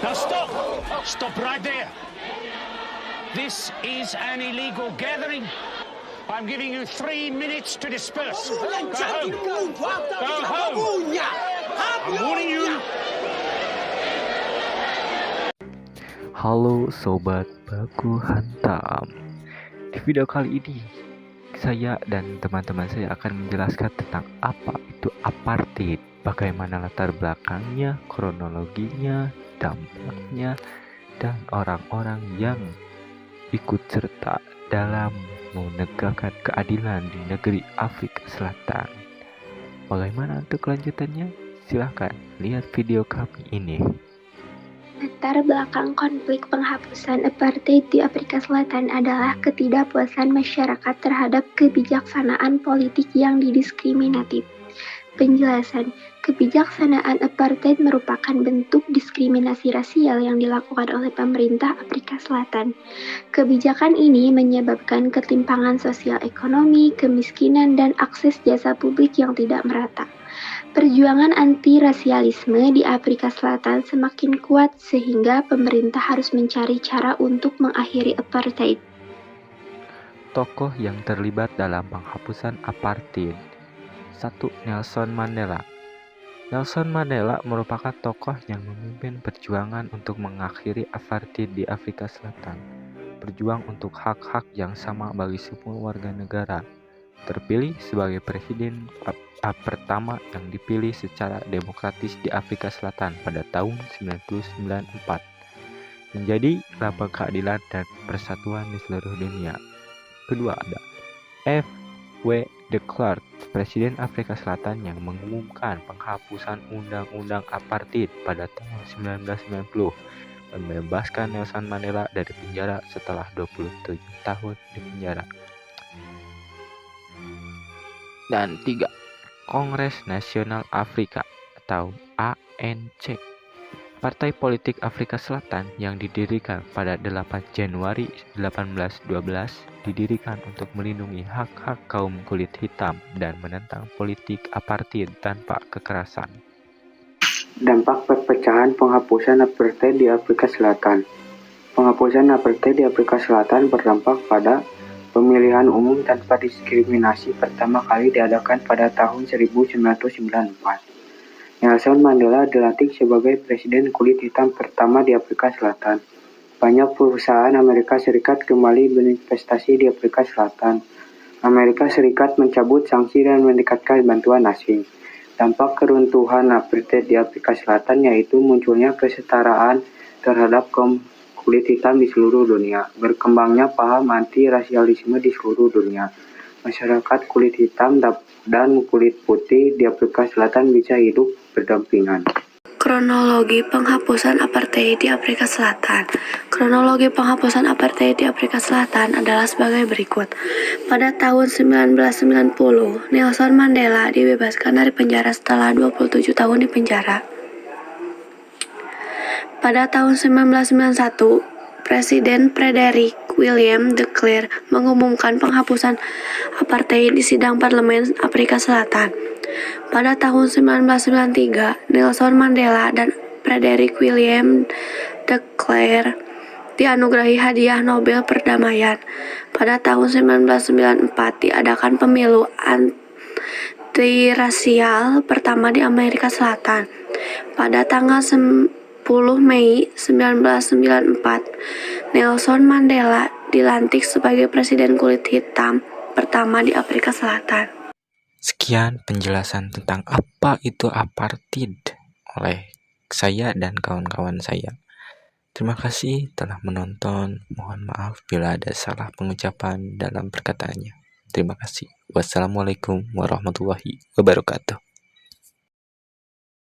Now stop! Stop right there. This is an illegal gathering. I'm giving you 3 minutes to disperse. Go home. Go home. I'm warning you. Halo Sobat Baku Hantam. Di video kali ini saya dan teman-teman saya akan menjelaskan tentang apa itu apartheid, bagaimana latar belakangnya, kronologinya, dampaknya, dan orang-orang yang ikut serta dalam menegakkan keadilan di negeri Afrika Selatan. Bagaimana untuk kelanjutannya? Silahkan lihat video kami ini. Latar belakang konflik penghapusan apartheid di Afrika Selatan adalah ketidakpuasan masyarakat terhadap kebijaksanaan politik yang didiskriminatif. Penjelasan, kebijaksanaan apartheid merupakan bentuk diskriminasi rasial yang dilakukan oleh pemerintah Afrika Selatan. Kebijakan ini menyebabkan ketimpangan sosial ekonomi, kemiskinan, dan akses jasa publik yang tidak merata. Perjuangan anti-rasialisme di Afrika Selatan semakin kuat sehingga pemerintah harus mencari cara untuk mengakhiri apartheid. Tokoh yang terlibat dalam penghapusan apartheid. 1. Nelson Mandela. Nelson Mandela merupakan tokoh yang memimpin perjuangan untuk mengakhiri apartheid di Afrika Selatan. Berjuang untuk hak-hak yang sama bagi semua warga negara. Terpilih sebagai presiden pertama yang dipilih secara demokratis di Afrika Selatan pada tahun 1994. Menjadi lambang keadilan dan persatuan di seluruh dunia. Kedua ada F.W. de Klerk, Presiden Afrika Selatan yang mengumumkan penghapusan Undang-Undang Apartheid pada tahun 1990, membebaskan Nelson Mandela dari penjara setelah 27 tahun di penjara. Dan 3. Kongres Nasional Afrika atau ANC, partai politik Afrika Selatan yang didirikan pada 8 Januari 1812, didirikan untuk melindungi hak-hak kaum kulit hitam dan menentang politik apartheid tanpa kekerasan. Dampak perpecahan penghapusan apartheid di Afrika Selatan. Penghapusan apartheid di Afrika Selatan berdampak pada pemilihan umum tanpa diskriminasi pertama kali diadakan pada tahun 1994. Nelson Mandela dilantik sebagai presiden kulit hitam pertama di Afrika Selatan. Banyak perusahaan Amerika Serikat kembali berinvestasi di Afrika Selatan. Amerika Serikat mencabut sanksi dan meningkatkan bantuan asing. Dampak keruntuhan apartheid di Afrika Selatan yaitu munculnya kesetaraan terhadap kaum kulit hitam di seluruh dunia, berkembangnya paham anti-rasialisme di seluruh dunia. Masyarakat kulit hitam dan kulit putih di Afrika Selatan bisa hidup berdampingan. Kronologi penghapusan apartheid di Afrika Selatan. Kronologi penghapusan apartheid di Afrika Selatan adalah sebagai berikut. Pada tahun 1990, Nelson Mandela dibebaskan dari penjara setelah 27 tahun di penjara. Pada tahun 1991, Presiden Frederick William de Klerk mengumumkan penghapusan apartheid di sidang parlemen Afrika Selatan. Pada tahun 1993, Nelson Mandela dan Frederick William de Klerk dianugerahi hadiah Nobel Perdamaian. Pada tahun 1994 diadakan pemilu antirasial pertama di Amerika Selatan. Pada tanggal 10 Mei 1994, Nelson Mandela dilantik sebagai presiden kulit hitam pertama di Afrika Selatan. Sekian penjelasan tentang apa itu apartheid oleh saya dan kawan-kawan saya. Terima kasih telah menonton. Mohon maaf bila ada salah pengucapan dalam perkataannya. Terima kasih. Wassalamualaikum warahmatullahi wabarakatuh.